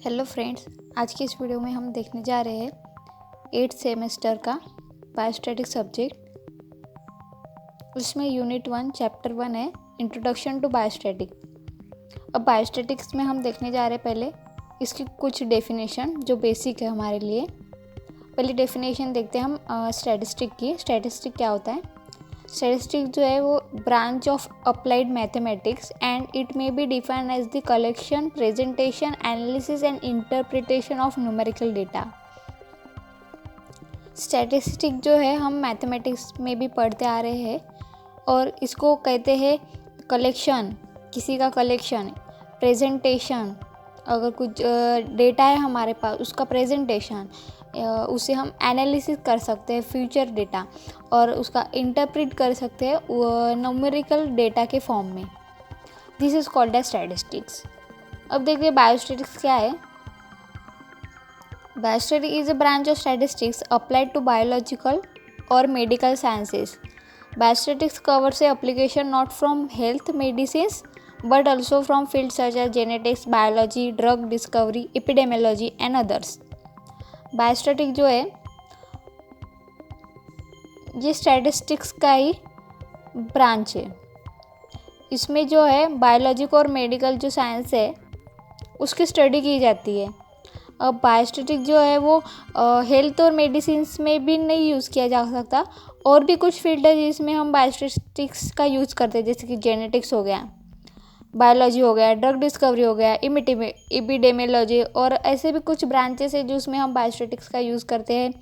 Hello friends, आज की इस वीडियो में हम देखने जा रहे हैं 8th सेमेस्टर का बायोस्टैटिक्स सब्जेक्ट। उसमें यूनिट 1 चैप्टर 1 है इंट्रोडक्शन टू बायोस्टैटिक। अब बायोस्टैटिक्स में हम देखने जा रहे हैं पहले इसकी कुछ डेफिनेशन जो बेसिक है हमारे लिए। पहली डेफिनेशन देखते हैं हम स्टैटिस्टिक की। स्टैटिस्टिक क्या होता है? स्टैटिस्टिक जो है वो branch of applied mathematics and it may be defined as the collection, presentation, analysis and interpretation of numerical data. Statistic जो है हम मैथमेटिक्स में भी पढ़ते आ रहे हैं और इसको कहते हैं कलेक्शन, किसी का कलेक्शन, प्रेजेंटेशन, अगर कुछ डेटा है हमारे पास उसका प्रेजेंटेशन, उसे हम एनालिसिस कर सकते हैं फ्यूचर डेटा और उसका इंटरप्रेट कर सकते हैं न्यूमेरिकल डेटा के फॉर्म में। This is called as statistics. अब देखिए बायोस्टैटिक्स क्या है। Biostatics is a branch of statistics applied to biological और medical sciences. Biostatics covers a application not from health medicines but also from fields such as genetics, biology, drug discovery, epidemiology and others. Biostatic जो है ये statistics का ही branch है। इसमें जो है biologic और मेडिकल जो साइंस है उसकी स्टडी की जाती है। अब बायोस्टैटिक जो है वो हेल्थ और मेडिसिन्स में भी नहीं यूज़ किया जा सकता, और भी कुछ फील्ड है जिसमें हम बायोस्टैटिक्स का यूज़ करते हैं, जैसे कि जेनेटिक्स हो गया, बायोलॉजी हो गया, ड्रग डिस्कवरी हो गया, एपिडेमियोलॉजी, और ऐसे भी कुछ ब्रांचेस है जिसमें हम बायोस्टैटिक्स का यूज़ करते हैं।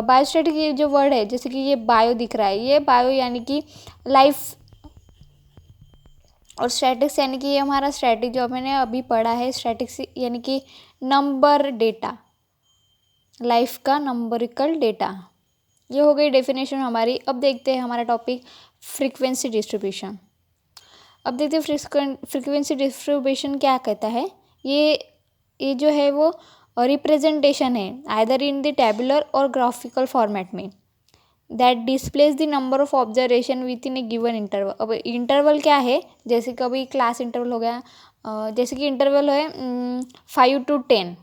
बायोस्टैटिक ये जो वर्ड है, जैसे कि ये बायो दिख रहा है, ये बायो यानी कि लाइफ, और स्टैटिक्स यानी कि ये हमारा स्टैटिक जो मैंने अभी पढ़ा है, स्टैटिक्स यानी कि नंबर डेटा, लाइफ का नंबरिकल डेटा। ये हो गई डेफिनेशन हमारी। अब देखते हैं हमारा टॉपिक फ्रीक्वेंसी डिस्ट्रीब्यूशन। अब देखते हैं फ्रीक्वेंसी डिस्ट्रीब्यूशन क्या कहता है। ये जो है वो रिप्रेजेंटेशन है आइदर इन द टेबुलर और ग्राफिकल फॉर्मेट में that displace the number of observation with in A given interval. अब इंटरवल क्या है, जैसे कभी क्लास इंटरवल हो गया, जैसे कि इंटरवल है 5 to 10,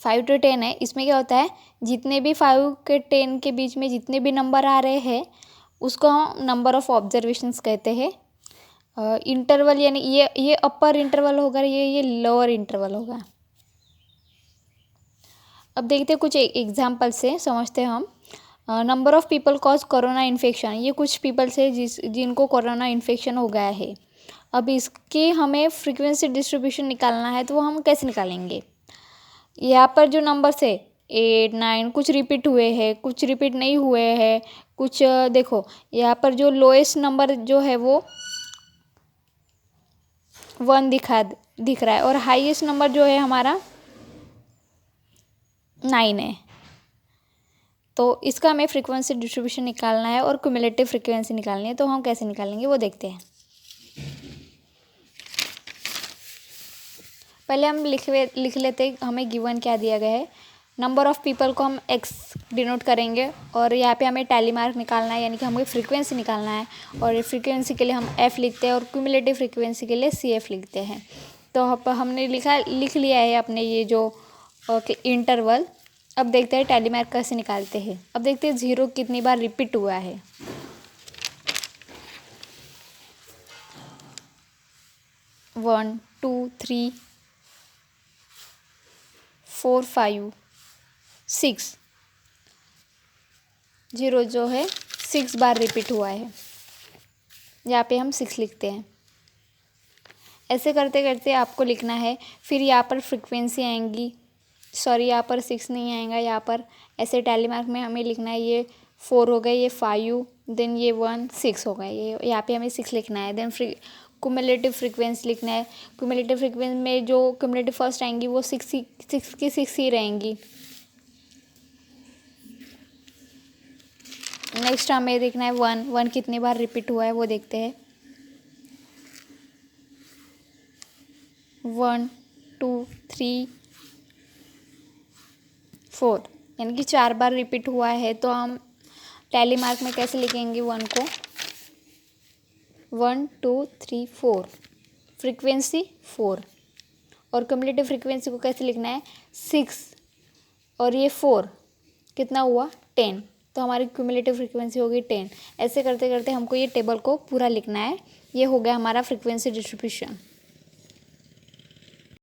5 to 10 है। इसमें क्या होता है, जितने भी 5 के 10 के बीच में जितने भी नंबर आ रहे हैं उसको हम नंबर ऑफ ऑब्जर्वेशंस कहते हैं। इंटरवल यानी ये अपर इंटरवल होगा, ये लोअर इंटरवल होगा। अब देखते हैं कुछ एग्जाम्पल से समझते हैं हम। Number of people cause corona infection, ये कुछ पीपल्स है जिनको कोरोना इन्फेक्शन हो गया है। अब इसकी हमें फ्रीक्वेंसी डिस्ट्रीब्यूशन निकालना है, तो वो हम कैसे निकालेंगे। यहाँ पर जो नंबर्स है 8, 9, कुछ रिपीट हुए हैं, कुछ रिपीट नहीं हुए हैं, कुछ देखो यहाँ पर जो लोएस्ट नंबर जो है वो 1 दिख रहा है, और हाईएस्ट नंबर जो है हमारा 9 है। तो इसका हमें फ्रीक्वेंसी डिस्ट्रीब्यूशन निकालना है और क्यूमुलेटिव फ्रीक्वेंसी निकालनी है। तो हम कैसे निकालेंगे वो देखते हैं। पहले हम लिख लेते हमें गिवन क्या दिया गया है। नंबर ऑफ़ पीपल को हम x डिनोट करेंगे, और यहाँ पे हमें टैली मार्क निकालना है, यानी कि हमें फ्रीक्वेंसी निकालना है, और फ्रीक्वेंसी के लिए हम f लिखते हैं और क्यूमुलेटिव फ्रीक्वेंसी के लिए CF लिखते हैं। तो हमने लिख लिया है अपने ये जो इंटरवल। अब देखते हैं टैली मार्क कैसे निकालते हैं। अब देखते हैं 0 कितनी बार रिपीट हुआ है। 1, 2, 3, 4, 5, 6, 0 जो है 6 बार रिपीट हुआ है। यहाँ पे हम 6 लिखते हैं। ऐसे करते करते आपको लिखना है। फिर यहाँ पर फ्रीक्वेंसी आएंगी, सॉरी यहाँ पर 6 नहीं आएगा, यहाँ पर ऐसे टैली मार्क में हमें लिखना है। ये 4 हो गए, ये 5, देन ये 1, 6 हो गए, ये यहाँ पे हमें 6 लिखना है। देन क्यूमुलेटिव फ्रीक्वेंसी लिखना है। क्यूमुलेटिव फ्रीक्वेंसी में जो क्यूमुलेटिव फर्स्ट आएंगी वो 6 की 6 ही रहेंगी। नेक्स्ट हमें देखना है 1 कितनी बार रिपीट हुआ है वो देखते हैं। 1, 2, 3, 4 यानी कि 4 बार रिपीट हुआ है। तो हम टैली मार्क में कैसे लिखेंगे 1 को, 1, 2, 3, 4, फ्रीक्वेंसी 4, और क्यूमुलेटिव फ्रीक्वेंसी को कैसे लिखना है, 6 और ये 4 कितना हुआ 10, तो हमारी क्यूमुलेटिव फ्रीक्वेंसी होगी 10। ऐसे करते करते हमको ये टेबल को पूरा लिखना है। ये हो गया हमारा फ्रीक्वेंसी डिस्ट्रीब्यूशन।